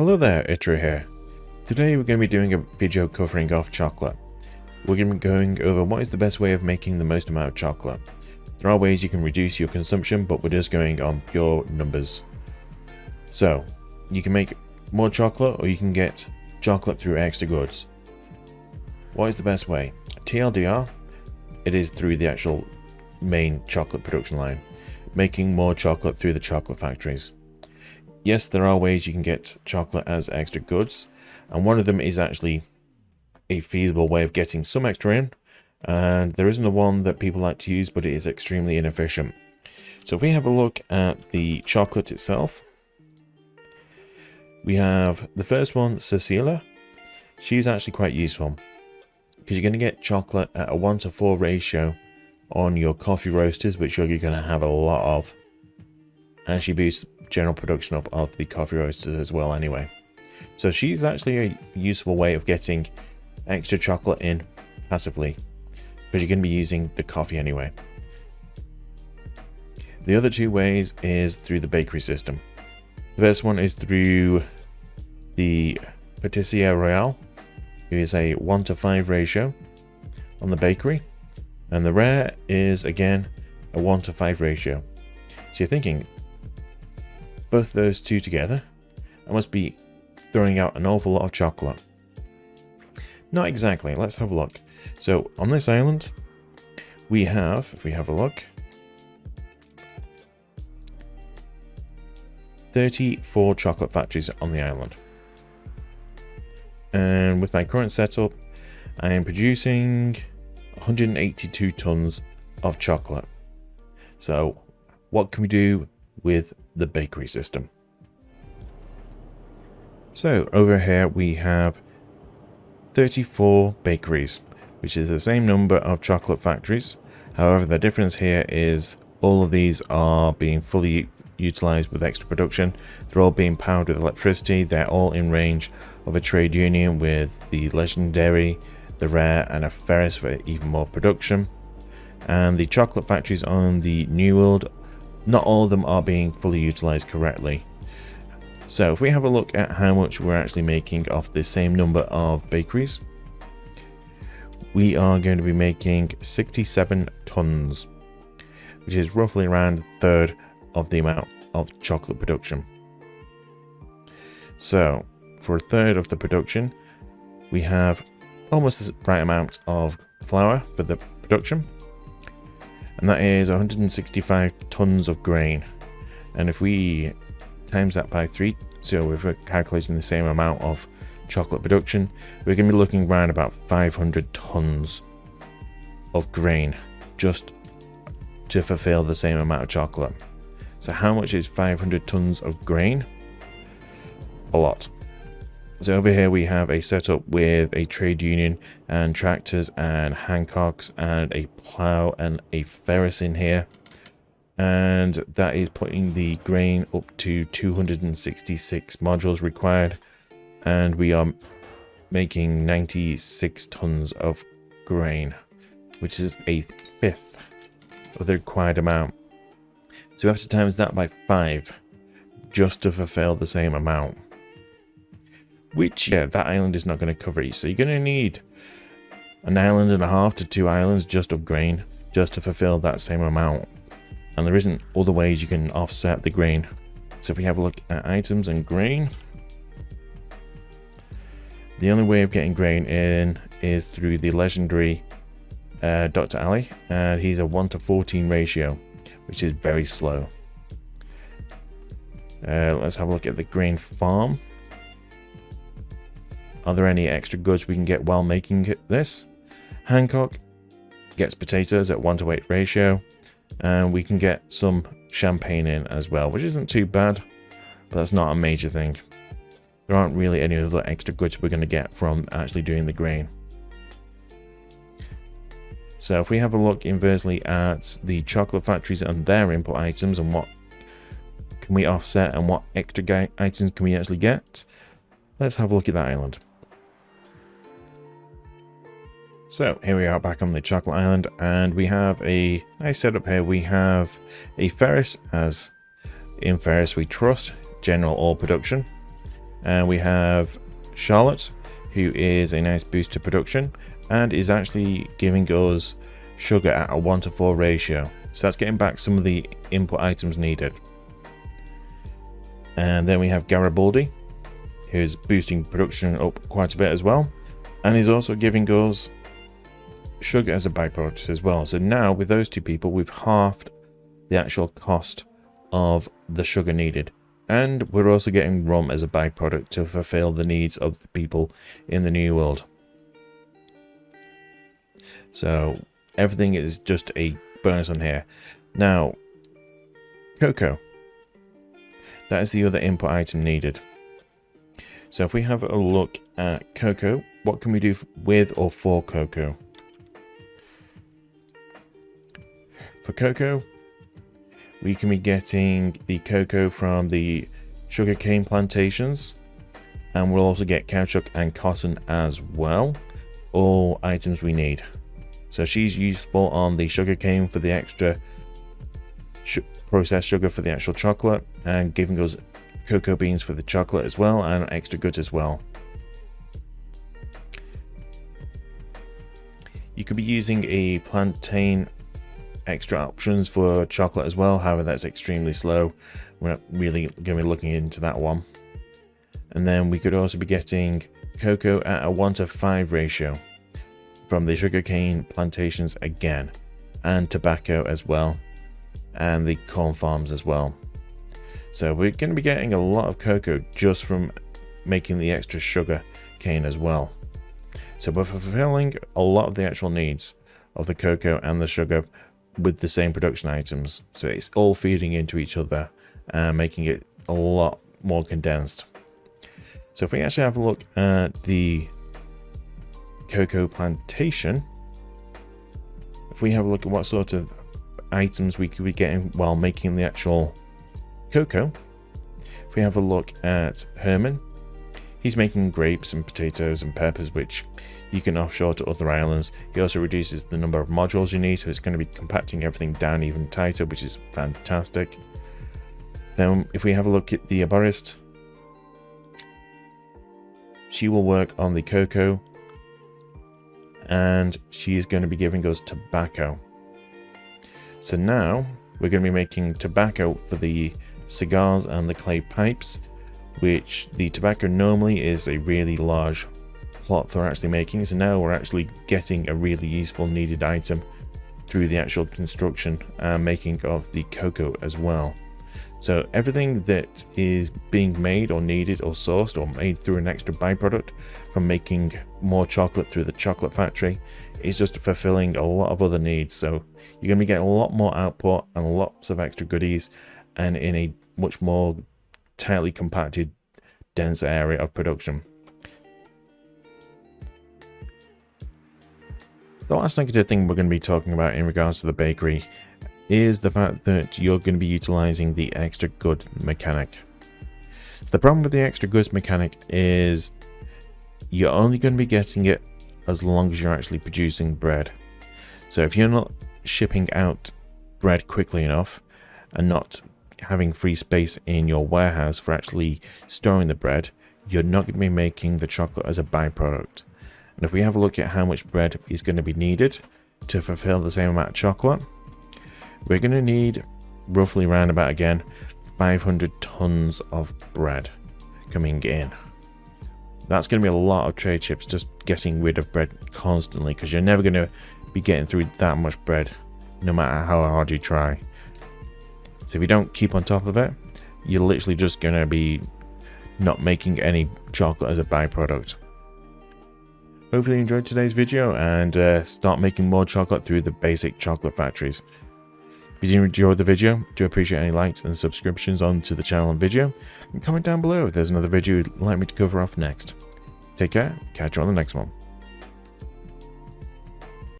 Hello there, Itro here. Today we're going to be doing a video covering off chocolate. We're going to be going over what is the best way of making the most amount of chocolate. There are ways you can reduce your consumption, but we're just going on pure numbers. So, you can make more chocolate or you can get chocolate through extra goods. What is the best way? TLDR, it is through the actual main chocolate production line, making more chocolate through the chocolate factories. Yes, there are ways you can get chocolate as extra goods, and one of them is actually a feasible way of getting some extra in, and there isn't a one that people like to use, but it is extremely inefficient. So if we have a look at the chocolate itself, we have the first one, Cecilia. She's actually quite useful because you're going to get chocolate at a 1:4 ratio on your coffee roasters, which you're going to have a lot of, and she boosts general production up of the coffee roasters as well anyway. So she's actually a useful way of getting extra chocolate in passively, because you're going to be using the coffee anyway. The other two ways is through the bakery system. The first one is through the Patisserie Royale, who is a 1:5 ratio on the bakery, and the rare is again a 1:5 ratio. So you're thinking, both those two together, I must be throwing out an awful lot of chocolate. Not exactly, let's have a look. So on this island, we have, if we have a look, 34 chocolate factories on the island. And with my current setup, I am producing 182 tons of chocolate. So what can we do with the bakery system? So over here we have 34 bakeries, which is the same number of chocolate factories. However, the difference here is all of these are being fully utilized with extra production. They're all being powered with electricity. They're all in range of a trade union with the legendary, the rare, and a ferris for even more production. And the chocolate factories on the New World, not all of them are being fully utilized correctly. So if we have a look at how much we're actually making off the same number of bakeries, we are going to be making 67 tons, which is roughly around a third of the amount of chocolate production. So for a third of the production, we have almost the right amount of flour for the production, and that is 165 tons of grain. And if we times that by 3, so if we're calculating the same amount of chocolate production, we're going to be looking around about 500 tons of grain just to fulfill the same amount of chocolate. So how much is 500 tons of grain? A lot. So over here we have a setup with a trade union and tractors and Hancocks and a plow and a ferris in here. And that is putting the grain up to 266 modules required. And we are making 96 tons of grain, which is a fifth of the required amount. So we have to times that by 5 just to fulfill the same amount. Which, yeah, that island is not going to cover you. So you're going to need an island and a half to 2 islands just of grain just to fulfill that same amount. And there isn't other ways you can offset the grain. So if we have a look at items and grain, the only way of getting grain in is through the legendary Dr. Ali, and he's a 1:14 ratio, which is very slow. Let's have a look at the grain farm. Are there any extra goods we can get while making this? Hancock gets potatoes at 1:8 ratio, and we can get some champagne in as well, which isn't too bad, but that's not a major thing. There aren't really any other extra goods we're going to get from actually doing the grain. So if we have a look inversely at the chocolate factories and their input items and what can we offset and what extra items can we actually get, let's have a look at that island. So here we are back on the chocolate island, and we have a nice setup here. We have a ferris, as in Ferris we trust, general ore production. And we have Charlotte, who is a nice boost to production and is actually giving us sugar at a 1:4 ratio. So that's getting back some of the input items needed. And then we have Garibaldi, who's boosting production up quite a bit as well, and is also giving us sugar as a byproduct as well. So now with those two people, we've halved the actual cost of the sugar needed, and we're also getting rum as a byproduct to fulfill the needs of the people in the New World. So everything is just a bonus on here. Now, cocoa. That is the other input item needed. So if we have a look at cocoa, what can we do with or for cocoa? For cocoa, we can be getting the cocoa from the sugarcane plantations, and we'll also get caoutchouc and cotton as well. All items we need. So she's useful on the sugarcane for the extra processed sugar for the actual chocolate, and giving us cocoa beans for the chocolate as well, and extra goods as well. You could be using a plantain extra options for chocolate as well, however that's extremely slow. We're not really going to be looking into that one. And then we could also be getting cocoa at a 1:5 ratio from the sugarcane plantations again, and tobacco as well, and the corn farms as well. So we're going to be getting a lot of cocoa just from making the extra sugar cane as well. So we're fulfilling a lot of the actual needs of the cocoa and the sugar with the same production items. So it's all feeding into each other and making it a lot more condensed. So if we actually have a look at the cocoa plantation, if we have a look at what sort of items we could be getting while making the actual cocoa, if we have a look at Herman, he's making grapes and potatoes and peppers, which you can offshore to other islands. He also reduces the number of modules you need, so it's going to be compacting everything down even tighter, which is fantastic. Then if we have a look at the arborist, she will work on the cocoa, and she is going to be giving us tobacco. So now we're going to be making tobacco for the cigars and the clay pipes, which the tobacco normally is a really large plot for actually making. So now we're actually getting a really useful needed item through the actual construction and making of the cocoa as well. So everything that is being made or needed or sourced or made through an extra byproduct from making more chocolate through the chocolate factory is just fulfilling a lot of other needs. So you're going to be getting a lot more output and lots of extra goodies, and in a much more tightly compacted, dense area of production. The last negative thing we're going to be talking about in regards to the bakery is the fact that you're going to be utilizing the extra good mechanic. So the problem with the extra goods mechanic is you're only going to be getting it as long as you're actually producing bread. So if you're not shipping out bread quickly enough and not having free space in your warehouse for actually storing the bread, you're not going to be making the chocolate as a byproduct. And if we have a look at how much bread is going to be needed to fulfill the same amount of chocolate, we're going to need roughly around about, again, 500 tons of bread coming in. That's going to be a lot of trade ships just getting rid of bread constantly, because you're never going to be getting through that much bread no matter how hard you try. So if you don't keep on top of it, you're literally just going to be not making any chocolate as a byproduct. Hopefully you enjoyed today's video and start making more chocolate through the basic chocolate factories. If you enjoyed the video, do appreciate any likes and subscriptions onto the channel and video, and comment down below if there's another video you'd like me to cover off next. Take care, catch you on the next one.